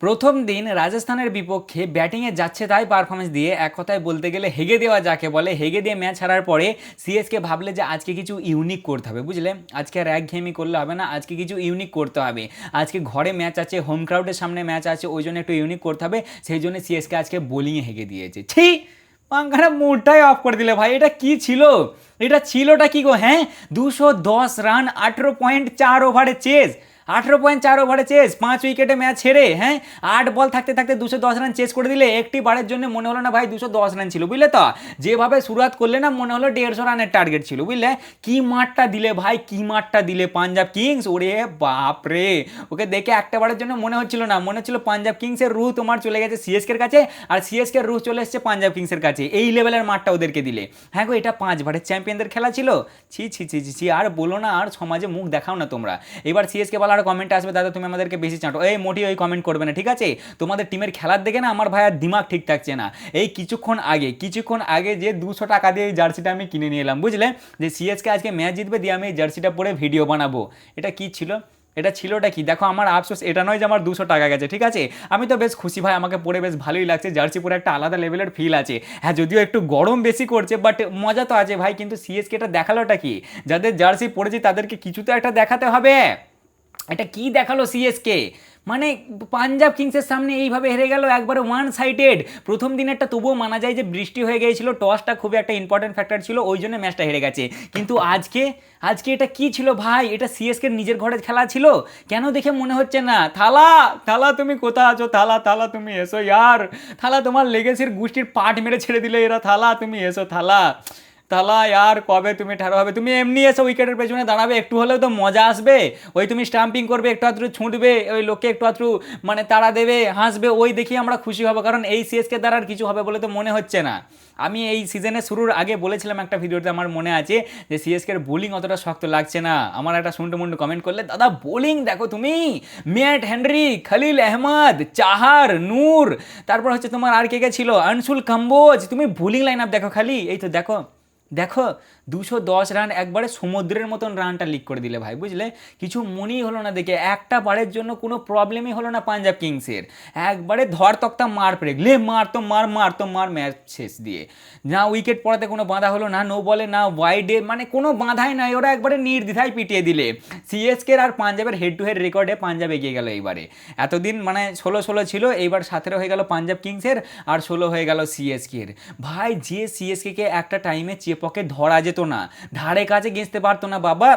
প্রথম দিন রাজস্থানের বিপক্ষে ব্যাটিংয়ে যাচ্ছে তাই পারফরমেন্স দিয়ে এক কথায় বলতে গেলে হেগে দেওয়া যাকে বলে, হেগে দিয়ে ম্যাচ হারার পরে সিএসকে ভাবলে যে আজকে কিছু ইউনিক করতে হবে, বুঝলে? আজকে আর একঘেয়েমি করলে হবে না, আজকে কিছু ইউনিক করতে হবে। আজকে ঘরে ম্যাচ আছে, হোম ক্রাউডের সামনে ম্যাচ আছে, ওই জন্য একটু ইউনিক করতে হবে। সেই জন্য সিএসকে আজকে বোলিংয়ে হেগে দিয়েছে। ছি, পাঙ্খাটা মুডটাই অফ করে দিলে ভাই। এটা কি ছিল? এটা ছিলটা কি গো? হ্যাঁ, 210 রান, 18.4 ওভারে চেস। 18.4 ওভারে চেস, 5 উইকেটে ম্যাচ হেরে। হ্যাঁ, 8 বল থাকতে থাকতে 210 রান চেস করে দিলে। একটি বারের জন্য মনে হলো না ভাই 210 রান ছিল, বুঝলে তো? যেভাবে শুরুয়াত করলে না, মনে হলো 150 রানের টার্গেট ছিল, বুঝলে? কি মারটা দিলে ভাই, কি মারটা দিলে পাঞ্জাব কিংস। ওরে বাপরে, ওকে দেখে একটা বারের জন্য মনে হচ্ছিল না, মনে হচ্ছিল পাঞ্জাব কিংসের রুহ তোমার চলে গেছে সিএসকের কাছে, আর সিএসকের রুহ চলে এসেছে পাঞ্জাব কিংসের কাছে। এই লেভেলের মারটা ওদেরকে দিলে। হ্যাঁ গো, এটা 5 বারের চ্যাম্পিয়নদের খেলা ছিল। ছি ছি ছি ছি ছি, আর বলো না, আর সমাজে মুখ দেখাও না তোমরা। এবার সিএসকে বলা আর কমেন্ট আসবে, দাদা তুমি আমাদেরকে বেশি চাঁটো। এই মোটি ওই কমেন্ট করবে না, ঠিক আছে? তোমাদের টিমের খেলার দেখে না আমার ভাইয়ার দিমাগ ঠিক থাকছে না। এই কিছুক্ষণ আগে যে 200 টাকা দিয়ে এই জার্সিটা আমি কিনে নিয়ে এলাম, বুঝলে? যে সিএসকে আজকে ম্যাচ জিতবে, দিয়ে আমি এই জার্সিটা পরে ভিডিও বানাবো। এটা কি ছিল? এটা ছিলটা কি? দেখো, আমার আফসোস এটা নয় যে আমার 200 টাকা গেছে, ঠিক আছে? আমি তো বেশ খুশি ভাই, আমাকে পরে বেশ ভালোই লাগছে। জার্সি পরে একটা আলাদা লেভেলের ফিল আছে। হ্যাঁ, যদিও একটু গরম বেশি করছে, বাট মজা তো আছে ভাই। কিন্তু সিএসকে এটা দেখালোটা কি? যাদের জার্সি পরেছি তাদেরকে কিছু তো একটা দেখাতে হবে। এটা কি দেখালো সিএসকে? মানে পাঞ্জাব কিংসের সামনে এইভাবে হেরে গেল, একবারে ওয়ান সাইডেড। প্রথম দিনেরটা তবুও মানা যায় যে বৃষ্টি হয়ে গিয়েছিল, টসটা খুবই একটা ইম্পর্টেন্ট ফ্যাক্টর ছিল, ওই জন্য ম্যাচটা হেরে গেছে। কিন্তু আজকে আজকে এটা কি ছিল ভাই? এটা সিএসকে নিজের ঘরে খেলা ছিল। কেন দেখে মনে হচ্ছে না? থালা, থালা তুমি কোথা আছো? থালা, থালা তুমি এসো ইয়ার। থালা, তোমার লেগেসির গোষ্ঠীর পাট মেরে ছেড়ে দিলে এরা। থালা, তুমি এসো থালা। তালা ইয়ার, কবে তুমি ঠাড়ো হবে? তুমি এমনি এসে উইকেটের পেছনে দাঁড়াবে, একটু হলেও তো মজা আসবে। ওই তুমি স্টাম্পিং করবে, একটু আধটু ছুটবে, ওই লোককে একটু আধটু মানে তাড়া দেবে, হাসবে, ওই দেখি আমরা খুশি হবো। কারণ এই সিএসকে দ্বারা আর কিছু হবে বলে তো মনে হচ্ছে না। আমি এই সিজনের শুরুর আগে বলেছিলাম একটা ভিডিওতে, আমার মনে আছে, যে সিএসকের বোলিং অতটা শক্ত লাগছে না। আমার একটা শুন্টু মুন্টু কমেন্ট করলে, দাদা বোলিং দেখো তুমি, ম্যাট হেনরি, খলিল আহমদ, চাহার, নূর, তারপর হচ্ছে তোমার আর কে কে ছিল, আনসুল কাম্বোজ, তুমি বোলিং লাইন আপ দেখো খালি। এই তো দেখো, দেখো, 210 রান, একবারে সমুদ্রের মতন রানটা লিক করে দিলে ভাই, বুঝলে? কিছু মনেই হলো না দেখে, একটা বারের জন্য কোনো প্রবলেমই হলো না পাঞ্জাব কিংসের। একবারে ধর তক্তা মার পেরে লে, মার তো মার, মার তো মার, ম্যাচ শেষ দিয়ে। না উইকেট পড়াতে কোনো বাঁধা হলো না, নো বলে না ওয়াইডে, মানে কোনো বাঁধাই নাই। ওরা একবারে নির্দ্বিধায় পিটিয়ে দিলে। সিএসকের আর পাঞ্জাবের হেড টু হেড রেকর্ডে পাঞ্জাব এগিয়ে গেল এইবারে। এতদিন মানে 16-16 ছিল, এইবার 17 হয়ে গেল পাঞ্জাব কিংসের, আর 16 হয়ে গেল সিএসকের। ভাই, যে সিএসকে কে একটা টাইমে চেপকে ধরা যেত না, ধারে কাছে ঘেঁচতে পারতো না বাবা,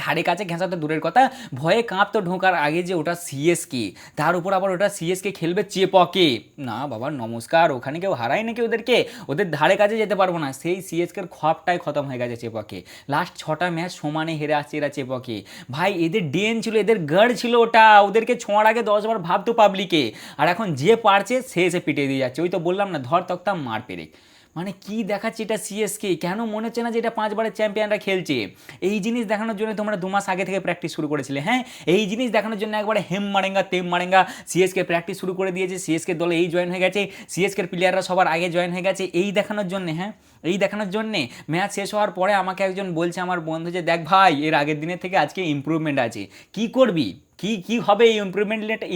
ধারে কাছে ঘেঁষা তো দূরের কথা, ভয়ে কাঁপতো ঢোকার আগে যে ওটা সিএসকে, তার উপর আবার ওটা সিএসকে খেলবে চেপকে। না বাবা নমস্কার, ওখানে কেউ হারায় নাকি ওদেরকে? ওদের ধারে কাছে যেতে পারবো না। সেই সিএসকের খপটাই খতম হয়ে গেছে চেপকে। লাস্ট 6টা ম্যাচ সমানে হেরে আসছে এরা চেপকে। ভাই, এদের ডেন ছিল, এদের গড় ছিল ওটা, ওদেরকে ছোঁয়ার আগে 10 বার ভাবতো পাবলিকে। আর এখন যে পারছে সে এসে পিটিয়ে দিয়ে যাচ্ছে। ওই তো বললাম না, ধর তক্তা মার পেরে। মানে কি দেখাচ্ছে এটা সিএসকে? কেন মনে হচ্ছে না যে এটা 5 বারের চ্যাম্পিয়নরা খেলছে? এই জিনিস দেখানোর জন্য তোমরা 2 মাস আগে থেকে প্র্যাকটিস শুরু করেছিলে। হ্যাঁ, এই জিনিস দেখানোর জন্য একবারে হেম মারেঙ্গা তেম মারেঙ্গা সিএসকে প্র্যাকটিস শুরু করে দিয়েছে। সিএসকে দলে এই জয়েন হয়ে গেছে, সিএসকের প্লেয়াররা সবার আগে জয়েন হয়ে গেছে, এই দেখানোর জন্যে। হ্যাঁ, এই দেখানোর জন্যে। ম্যাচ শেষ হওয়ার পরে আমাকে একজন বলছে, আমার বন্ধু, যে দেখ ভাই, এর আগের দিনের থেকে আজকে ইম্প্রুভমেন্ট আছে। কি করবি? কি কি হবে এই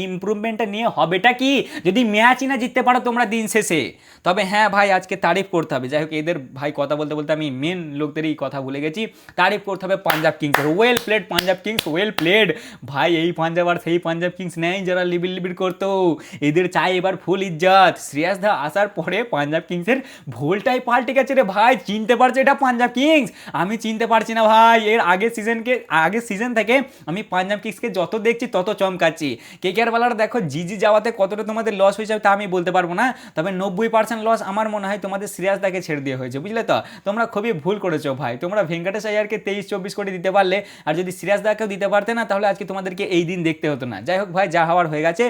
ইম্প্রুভমেন্টটা নিয়ে? হবেটা কি যদি ম্যাচই না জিততে পারো তোমরা দিন শেষে? তবে হ্যাঁ ভাই, আজকে তারিফ করতে হবে। যাই হোক, এদের ভাই কথা বলতে বলতে আমি মেন লোকদেরই কথা ভুলে গেছি। তারিফ করতে হবে পাঞ্জাব কিংসের। Well played Punjab Kings, well played. ভাই, এই পাঞ্জাব আর সেই পাঞ্জাব কিংস নেই যারা লিবির লিবির করতো। এদের চাই এবার ফুল ইজ্জত। শ্রেয়াস দা আসার পরে পাঞ্জাব কিংসের ভোলটাই পাল্টে গেছে রে ভাই। চিনতে পারছে এটা পাঞ্জাব কিংস? আমি চিনতে পারছি না ভাই। এর আগের সিজন থেকে আমি পাঞ্জাব কিংসকে যত দেখছি তত চমকাচ্ছি। কেকেআর বালার দেখো জিজি যাওয়াতে কতটা তোমাদের লস হয়েছে তা আমি বলতে পারবো না, তবে 90% লস আমার মনে হয় তোমাদের শ্রেয়াস দাকে ছেড়ে দিয়ে হয়েছে, বুঝলে তো? তোমরা খুবই ভুল করেছো ভাই। তোমরা ভেঙ্কটেশ আয়ারকে 23-24 কোটি দিতে পারলে, আর যদি শ্রেয়াস দাকেও দিতে পারতে না, তাহলে আজকে তোমাদেরকে এই দিন দেখতে হতো না। যাই হোক ভাই, যা হওয়ার হয়ে গেছে।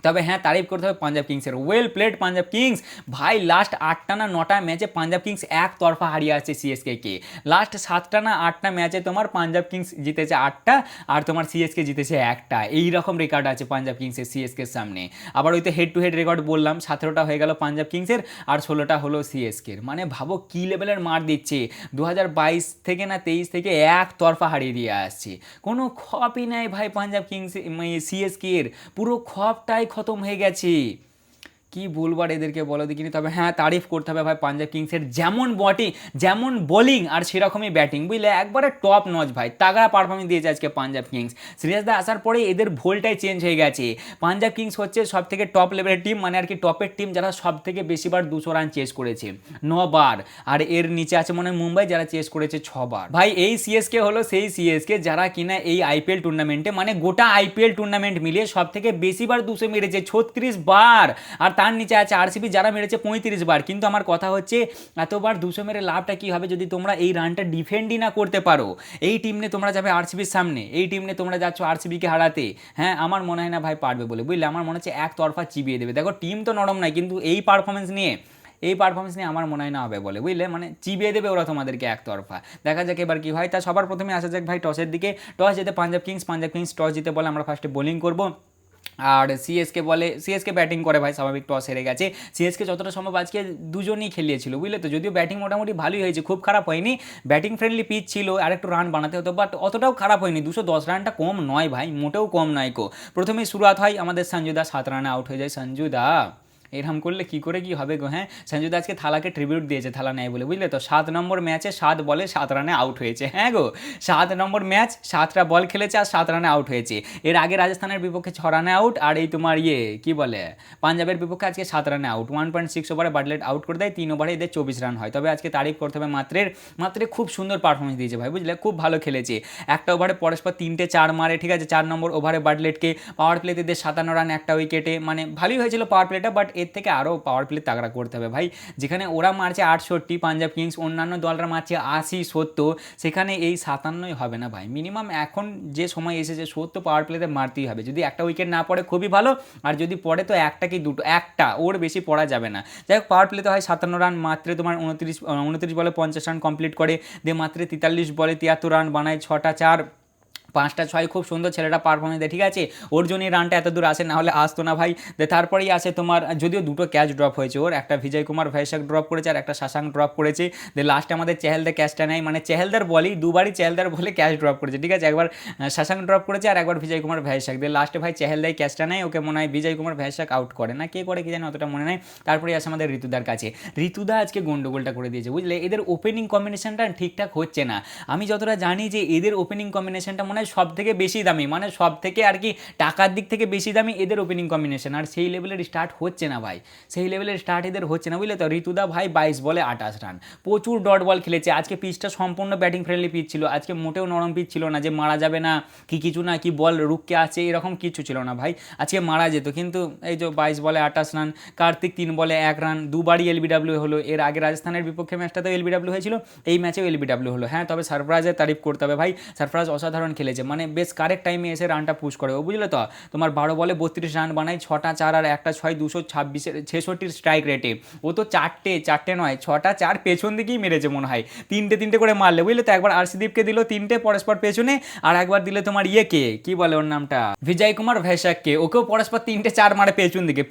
তবে হ্যাঁ, তারিফ করতে হবে পাঞ্জাব কিংসের। Well played Punjab Kings. ভাই, লাস্ট 8টা না 9টা ম্যাচে পাঞ্জাব কিংস এক তরফা হারিয়ে আসছে সিএসকে কে। লাস্ট 7টা না 8টা ম্যাচে তোমার পাঞ্জাব কিংস জিতেছে 8টা, আর তোমার সিএসকে জিতেছে একটা। এই রকম রেকর্ড আছে পাঞ্জাব কিংসের সিএসকের সামনে। আবার ওই তো হেড টু হেড রেকর্ড বললাম, 17টা হয়ে গেল পাঞ্জাব কিংসের, আর 16টা হলো সিএসকের। মানে ভাবো কি লেভেলের মার দিচ্ছে। 2022 থেকে না 23 থেকে এক তরফা হারিয়ে দিয়ে আসছে। কোনো খপই নাই ভাই পাঞ্জাব কিংস সিএসকে এর। পুরো খপটাই খতম হয়ে গেছে। কি বলবো আর এদেরকে বলো দেখিনি। তবে হ্যাঁ, তারিফ করতে হবে ভাই পাঞ্জাব কিংসের, যেমন বোলিং আর সেরকমই ব্যাটিং, বুঝলে একবারে টপ নচ ভাই, তাগড়া পারফরমেন্স দিয়েছে আজকে পাঞ্জাব কিংস। সিরাজদা আসার পরে এদের ভোলটাই চেঞ্জ হয়ে গেছে। পাঞ্জাব কিংস হচ্ছে সব থেকে টপ লেভেলের টিম, মানে আর কি টপের টিম, যারা সব থেকে বেশিবার 200 রান চেস করেছে 9 বার। আর এর নিচে আছে মনে হয় মুম্বাই, যারা চেস করেছে 6 বার। ভাই এই সিএসকে হলো সেই সিএসকে যারা কিনা এই আইপিএল টুর্নামেন্টে, মানে গোটা আইপিএল টুর্নামেন্ট মিলিয়ে সব থেকে বেশিবার 200 মেরেছে 36 বার। আর তার নিচে আছে আরসিবি, যারা মেরেছে 35 বার। কিন্তু আমার কথা হচ্ছে, এতবার 200 মেরে লাভটা কি হবে যদি তোমরা এই রানটা ডিফেন্ডই না করতে পারো? এই টিম নিয়ে তোমরা যাবে আরসিবির সামনে, এই টিম নিয়ে তোমরা যাচ্ছ আরসিবিকে হারাতে। হ্যাঁ, আমার মনে হয় না ভাই পারবে বলে, বুঝলে। আমার মনে হচ্ছে একতরফা চিবিয়ে দেবে। দেখো টিম তো নরম নাই, কিন্তু এই পারফরমেন্স নিয়ে আমার মনে হয় না হবে বলে, বুঝলে। মানে চিবিয়ে দেবে ওরা তোমাদেরকে একতরফা। দেখা যাক এবার কি হয়। তা সবার প্রথমে আসা যাক ভাই টসের দিকে। টস জিতে পাঞ্জাব কিংস টস জিতে বলে আমরা ফার্স্টে বোলিং করবো। আর সিএসকে ব্যাটিং করে ভাই, স্বাভাবিক টস হেরে গেছে। সিএসকে যতটা সম্ভব আজকে দুজনই খেলিয়েছিল, বুঝলে তো। যদিও ব্যাটিং মোটামুটি ভালোই হয়েছে, খুব খারাপ হয়নি। ব্যাটিং ফ্রেন্ডলি পিচ ছিল, আর একটু রান বানাতে হতো, বাট অতটাও খারাপ হয়নি। 210 রানটা কম নয় ভাই, মোটেও কম নয় কো। প্রথমেই শুরুয়াত হয় আমাদের সঞ্জুদা, 7 রানে আউট হয়ে যায় সঞ্জুদা। এরকম করলে কি করে কি হবে গো? হ্যাঁ, সঞ্জুদা আজকে থালাকে ট্রিবিউট দিয়েছে, থালা নেয় বলে, বুঝলে তো। 7 নম্বর ম্যাচে 7 বলে 7 রানে আউট হয়েছে। হ্যাঁ গো, 7 নম্বর ম্যাচ, 7টা বল খেলেছে আর 7 রানে আউট হয়েছে। এর আগে রাজস্থানের বিপক্ষে 6 রানে আউট, আর এই তোমার কি বলে পাঞ্জাবের বিপক্ষে আজকে 7 রানে আউট। 1.6 ওভারে বাটলেট আউট করে দেয়, 3 ওভারে এদের 24 রান হয়। তবে আজকে তারিফ করতে হবে মাত্রে খুব সুন্দর পারফরমেন্স দিয়েছে ভাই, বুঝলে, খুব ভালো খেলেছে। একটা ওভারে পরস্পর 3টে 4 মারে, ঠিক আছে। 4 নম্বর ওভারে বাটলেটকে পাওয়ার প্লেতে এদের 57 রান, একটা উইকেটে, মানে ভালোই হয়েছিল পাওয়ার প্লেটা। বাট এর থেকে আরও পাওয়ার প্লে তাগড়া করতে হবে ভাই। যেখানে ওরা মারছে 68 পাঞ্জাব কিংস, অন্যান্য দলরা মারছে 80-70, সেখানে এই 57ই হবে না ভাই। মিনিমাম এখন যে সময় এসেছে 70 পাওয়ার প্লেতে মারতেই হবে। যদি একটা উইকেট না পড়ে খুবই ভালো, আর যদি পড়ে তো একটা কি দুটো, একটা, ওর বেশি পড়া যাবে না। যাই হোক, পাওয়ার প্লেতে হয় 57 রান, মাত্র তোমার 29 বলে 50 রান কমপ্লিট করে দিয়ে, মাত্র 43 বলে 73 রান বানায়, 6টা 4 5টা 6। খুব সুন্দর ছেলেটা পারফরমেন্স দেয়, ঠিক আছে। ওর জন্যই রানটা এত দূর আসে, না হলে আসতো না ভাই। তারপরেই আসে তোমার, যদিও 2টো ক্যাচ ড্রপ হয়েছে ওর, একটা বিজয় কুমার ভৈশাখ ড্রপ করেছে আর একটা শাশাঙ্ক ড্রপ করেছে। লাস্টে আমাদের চেহেলদার ক্যাচটা নেয়, মানে চেহেলদার বলেই দুবারই চেহেলদার বলে ক্যাচ ড্রপ করেছে, ঠিক আছে। একবার শাশাঙ্ক ড্রপ করেছে আর একবার বিজয় কুমার ভৈশাখ। লাস্টে ভাই চেহেলদাই ক্যাচটা নেয়, ওকে মনে হয় বিজয় কুমার ভৈশাখ আউট করে, না কে করে কি জানি, অতটা মনে নেই। তারপরে আসে আমাদের ঋতুদার কাছে। ঋতুদা আজকে গন্ডগোলটা করে দিয়েছে, বুঝলে। এদের ওপেনিং কম্বিনেশনটা ঠিকঠাক হচ্ছে না। আমি যতটা জানি যে এদের ওপেনিং কম্বিনেশনটা মনে হয় সব থেকে বেশি দামি, মানে সব থেকে আর কি টাকার দিক থেকে বেশি দামি এদের ওপেনিং কম্বিনেশন। আর সেই লেভেলের স্টার্ট হচ্ছে না ভাই, সেই লেভেলের স্টার্ট এদের হচ্ছে না, বুঝলে তো। ঋতুদা ভাই 22 বলে 28 রান, প্রচুর ডট বল খেলেছে। আজকে পিচটা সম্পূর্ণ ব্যাটিং ফ্রেন্ডলি পিচ ছিল, আজকে মোটেও নরম পিচ ছিল না যে মারা যাবে না কি কিছু না, কি বল রুককে আছে এরকম কিছু ছিল না ভাই, আজকে মারা যেত। কিন্তু এই যে 22 বলে 28 রান, কার্তিক 3 বলে 1 রান, দুবারই এলবিডব্লিউ হলো। এর আগে রাজস্থানের বিপক্ষে ম্যাচটাতেও এলবিডব্লিউ হয়েছিল, এই ম্যাচেও এলবিডব্লিউ হলো। হ্যাঁ, তবে সারফরাজের তারিফ করতে হবে ভাই, সারফরাজ অসাধারণ খেলেছে, মানে বেশ কারেক্ট টাইমে এসে রানটা পুশ করে ও, বুঝলে তো। তোমার 12 বলে 32 রান বানায়, 6টা 4 আর একটা 6, 266 স্ট্রাইক রেটে। ও তো চারটে নয় 6টা 4 পেছন দিকেই মেরেছে মনে হয়, তিনটে করে মারলে, বুঝলে তো। একবার আরসিদীপকে দিল 3টে পরস্পর পেছনে, আর একবার দিলে তোমার কি বলে ওর নামটা, বিজয় কুমার ভৈশাখকে, ওকেও পরস্পর 3টে 4 মারে পেছন দিকে।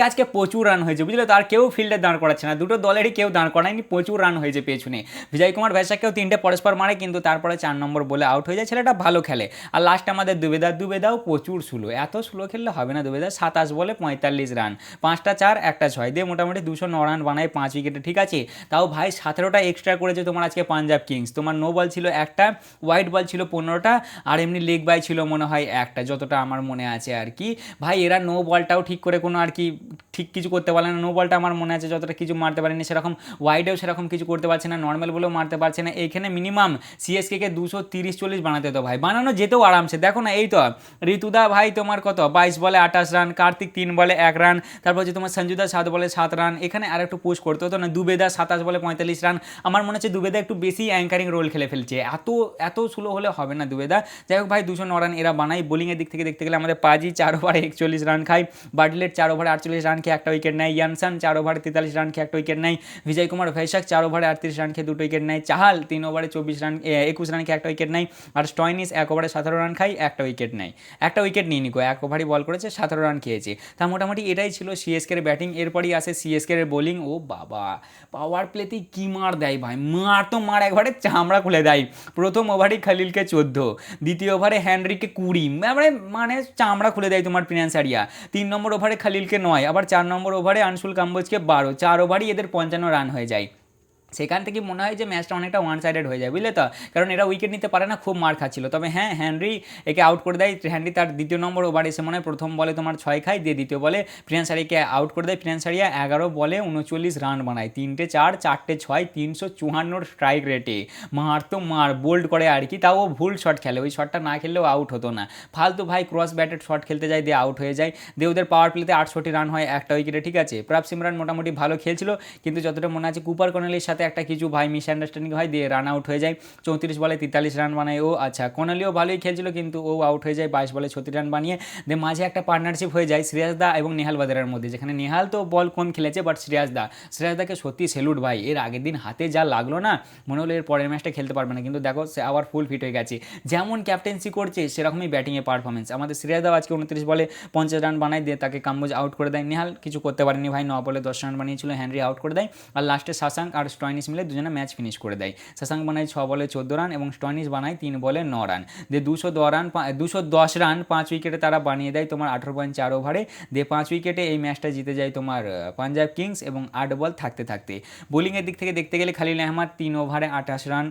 আজকে প্রচুর রান হয়েছে, বুঝলে তো। আর কেউ ফিল্ডে দাঁড় করাচ্ছে না, দুটো দলেরই কেউ দাঁড় করায়নি, প্রচুর রান হয়েছে পেছনে। বিজয় কুমার ভৈশাখকেও 3টে পরস্পর মারে, কিন্তু তারপরে 4 নম্বর বলে আউট হয়ে যায়। ছেলেটা ভালো খেলে। আর লাস্ট আমাদের দুবেদাও প্রচুর স্লো, এত স্লো খেললে হবে না। দুবেদা 27 বলে 45 রান, 5টা 4 একটা 6 দিয়ে মোটামুটি 209 রান বানায় 5 উইকেটে, ঠিক আছে। তাও ভাই 17টা এক্সট্রা করেছে তোমার আজকে পাঞ্জাব কিংস। তোমার নো বল ছিল একটা, হোয়াইট বল ছিল 15টা, আর এমনি লেগ বাই ছিল মনে হয় একটা, যতটা আমার মনে আছে আর কি। ভাই এরা নো বলটাও ঠিক করে কোনো আর কি ঠিক কিছু করতে পারে না। নো বলটা আমার মনে আছে যতটা কিছু মারতে পারেনি, সেরকম ওয়াইডেও সেরকম কিছু করতে পারছে না, নর্মাল বলেও মারতে পারছে না। এইখানে মিনিমাম সিএসকে 230-40 বানাতে হতো ভাই, বানানো যেতেও আরামসে। দেখো না, এই তো ঋতুদা ভাই তোমার কত 22 বলে 28 রান, কার্তিক 3 বলে 1 রান, তারপর হচ্ছে তোমার সঞ্জুদা 7 বলে 7 রান। এখানে আর একটু পুশ করতে হতো না। দুবেদা 27 বলে 45 রান। আমার মনে হচ্ছে দুবেদা একটু বেশি অ্যাঙ্কারিং রোল খেলে ফেলছে, এত স্লো হলে হবে না দুবেদা। যাই হোক ভাই 209 রান এরা বানাই। বোলিংয়ের দিক থেকে দেখতে গেলে আমাদের পাজি 4 ওভারে 41 রান খায়, বাটলেট 4 ওভারে 48 রান খেয়ে একটা উইকেট নেয়, ইয়ানসান 4 ওভারে 43 রান খেয়ে একটা উইকেট নেয়, বিজয় কুমার ভৈশাখ 4 ওভারে 38 রান খেয়ে 2 উইকেট নেয়, চাহাল 3 ওভারে 21 রান 21 রান খেয়ে একটা উইকেট নেয়, আর স্টয়নিস 1 ওভারে 17 রান খায় একটা উইকেট নেয়। একটা উইকেট নিয়ে নিকো, 1 ওভারই বল করেছে, 17 রান খেয়েছে। তা মোটামুটি এটাই ছিল সিএসকের ব্যাটিং। এরপরই আসে সিএসকের বোলিং। ও বাবা, পাওয়ার প্লেতেই কি মার দেয় ভাই, মার তো মার একবারে চামড়া খুলে দেয়। প্রথম ওভারই খালিলকে 14, দ্বিতীয় ওভারে হেনরিকে 20, মানে চামড়া খুলে দেয় তোমার ফিনান্সারিয়া। 3 নম্বর ওভারে খালিলকে 9, আবার 4 নম্বর ওভারে আনসুল কাম্বোজকে 12, 4 ওভারই এদের 55 রান হয়ে যায়। সেখান থেকে মনে হয় যে ম্যাচটা অনেকটা ওয়ান সাইডেড হয়ে যায়, বুঝলে তো, কারণ এরা উইকেট নিতে পারে না, খুব মার খাচ্ছিল। তবে হ্যাঁ, হেনরি একে আউট করে দেয়। হেনরি তার দ্বিতীয় নম্বর ওভার এসে মনে হয় প্রথম বলে তোমার 6 খায়, দিয়ে দ্বিতীয় বলে ফিনান্সারিয়াকে আউট করে দেয়। ফিনান্সারিয়া 11 বলে 39 রান বানায়, 3টে 4, 4টে 6, 354 স্ট্রাইক রেটে। মার তো মার বোল্ড করে আর কি, তাও ভুল শট খেলে, ওই শটটা না খেললেও আউট হতো না। ফালতু ভাই ক্রস ব্যাটেড শট খেলতে যায়, দিয়ে আউট হয়ে যায়। দিয়ে ওদের পাওয়ার প্লেতে 68 রান হয় একটা উইকেটে, ঠিক আছে। প্রাপ সিমরান মোটামুটি ভালো খেলছিল, কিন্তু যতটা মনে আছে কুপার কর্নেলের সাথে একটা কিছু ভাই মিসআন্ডারস্ট্যান্ডিং হয়, দিয়ে রান আউট হয়ে যায়। 34 বলে 43 রান বানায় ও। আচ্ছা, কর্নেলিও ভালোই খেলছিল, কিন্তু ও আউট হয়ে যায় 22 বলে 36 রান বানিয়ে। দিয়ে মাঝে একটা পার্টনারশিপ হয়ে যায় শ্রেয়াস দা এবং নেহাল বাদেরার মধ্যে, যেখানে নেহাল তো বল কম খেলেছে, বাট শ্রেয়াস দাকে সত্যি সেলুট ভাই। এর আগের দিন হাতে যা লাগলো না, মনে হলো এর পরের ম্যাচটা খেলতে পারবে না, কিন্তু দেখো সে আবার ফুল ফিট হয়ে গেছে। যেমন ক্যাপ্টেন্সি করছে সেরকমই ব্যাটিংয়ে পারফরমেন্স। আমাদের শ্রেয়াস দা আজকে 29 বলে 50 রান বানায়, দিয়ে তাকে কাম্বোজ আউট করে দেয়। নেহাল কিছু করতে পারেনি ভাই, 9 বলে 10 রান বানিয়েছিল, হেনরি আউট করে দেয়। আর লাস্টে শাশাঙ্ক আর স্টয়নিস মিলে দুজনে ম্যাচ ফিনিশ করে দেয়। শাশাঙ্ক বানায় 6 বলে 14 রান এবং স্টয়নিস বানায় 3 বলে 9 রান, দিয়ে 210 রান 5 উইকেটে তারা বানিয়ে দেয় তোমার 18.4 ওভারে। দিয়ে 5 উইকেটে এই ম্যাচটা জিতে যায় তোমার পাঞ্জাব কিংস, এবং 8 বল থাকতে থাকতে। বোলিংয়ের দিক থেকে দেখতে গেলে খালিল আহমেদ 3 ওভারে 28 রান,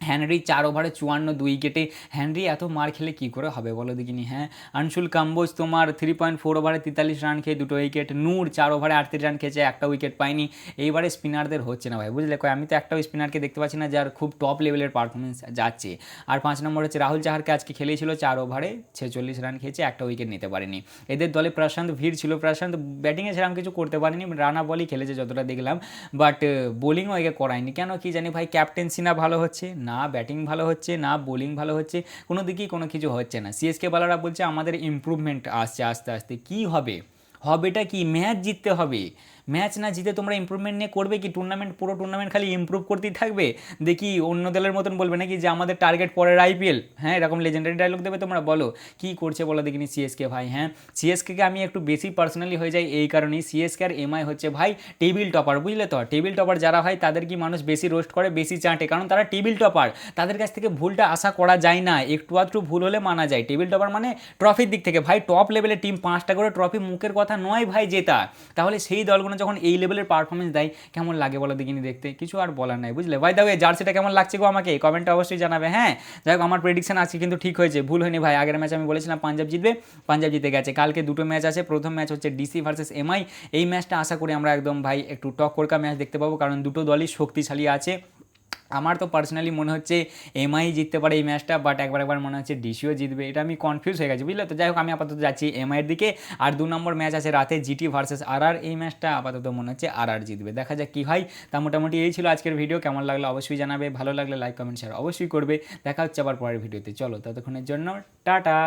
হেনরি 4 ওভারে 54, 2 উইকেটে। হেনরি এত মার খেলে কী করে হবে বলো দেখিনি। হ্যাঁ, আনসুল কাম্বোজ তোমার 3.4 ওভারে 43 রান খেয়ে 2 উইকেট। নূর 4 ওভারে 38 রান খেয়েছে, একটা উইকেট পায়নি। এইবারে স্পিনারদের হচ্ছে না ভাই, বুঝলে, আমি তো একটাও স্পিনারকে দেখতে পাচ্ছি না যার খুব টপ লেভেলের পারফরমেন্স যাচ্ছে। আর 5 নম্বর হচ্ছে রাহুল চাহারকে আজকে খেলেছিল, 4 ওভারে 46 রান খেয়েছে, একটা উইকেট নিতে পারেনি। এদের দলে প্রশান্ত ভীর ছিল, প্রশান্ত ব্যাটিংয়ে সেরকম কিছু করতে পারেনি, রানা বলই খেলেছে যতটা দেখলাম, বাট বোলিংও একে করায়নি। কেন কি জানি ভাই, ক্যাপ্টেন্সি না ভালো হচ্ছে, না ব্যাটিং ভালো হচ্ছে, না বোলিং ভালো হচ্ছে, কোনো দিকেই কোনো কিছু হচ্ছে না। সিএসকে বলাররা বলছে আমাদের ইমপ্রুভমেন্ট আসছে আস্তে আস্তে। কী হবে, হবেটা কি, ম্যাচ জিততে হবে। ম্যাচ না জিতে তোমরা ইমপ্রুভমেন্ট নিয়ে করবে কি? টুর্নামেন্ট, পুরো টুর্নামেন্ট খালি ইমপ্রুভ করতেই থাকবে। দেখি অন্য দলের মতন বলবে নাকি যে আমাদের টার্গেট পরের আইপিএল। হ্যাঁ, এরকম লেজেন্ডারি ডায়লগ দেবে তোমরা? বলো কী করছে বলো দেখিনি সিএসকে ভাই। হ্যাঁ, সিএসকে আমি একটু বেশি পার্সোনালি হয়ে যাই এই কারণেই, সিএসকে আর এমআই হচ্ছে ভাই টেবিল টপার, বুঝলে তো। টেবিল টপার যারা হয় তাদের কি মানুষ বেশি রোস্ট করে, বেশি চাটে, কারণ তারা টেবিল টপার। তাদের কাছ থেকে ভুলটা আশা করা যায় না, একটু আধটু ভুল হলে মানা যায়। টেবিল টপার মানে ট্রফির দিক থেকে ভাই টপ লেভেলের টিম, 5টা করে ট্রফি মুখের কথা নয় ভাই জেতা। তাহলে সেই দলগুলো যখন এই লেভেলের পারফরমেন্স দেয় কেমন লাগে বলো দেখিনি দেখতে। কিছু আর বলার নাই, বুঝলে। ভাই দাও, এই জার্সিটা কেমন লাগছে গো আমাকে কমেন্টে অবশ্যই জানাবে। হ্যাঁ, যাই হোক, আমার প্রেডিকশন আজকে কিন্তু ঠিক হয়েছে, ভুল হয়নি ভাই। আগের ম্যাচ আমি বলেছিলাম পাঞ্জাব জিতবে, পাঞ্জাব জিতে গেছে। কালকে 2টো ম্যাচ আছে, প্রথম ম্যাচ হচ্ছে ডিসি ভার্সেস এমআই। এই ম্যাচটা আশা করি আমরা একদম ভাই একটু টক্করকা ম্যাচ দেখতে পাবো, কারণ দুটো দলই শক্তিশালী আছে। আমার তো পার্সোনালি মনে হচ্ছে এমআই জিততে পারে এই ম্যাচটা, বাট একবার মনে হচ্ছে ডিসিও জিতবে, এটা আমি কনফিউজ হয়ে গেছি, বুঝলে তো। যাই হোক, আমি আপাতত যাচ্ছি এমআইয়ের দিকে। আর 2 নম্বর ম্যাচ আছে রাতে জিটি ভার্সেস আরআর, এই ম্যাচটা আপাতত মনে হচ্ছে আরআর জিতবে, দেখা যাক কী হয়। তা মোটামুটি এই ছিল আজকের ভিডিও, কেমন লাগলো অবশ্যই জানাবে, ভালো লাগলে লাইক কমেন্ট শেয়ার অবশ্যই করবে। দেখা হচ্ছে আবার পরের ভিডিওতে, চলো ততক্ষণের জন্য টাটা।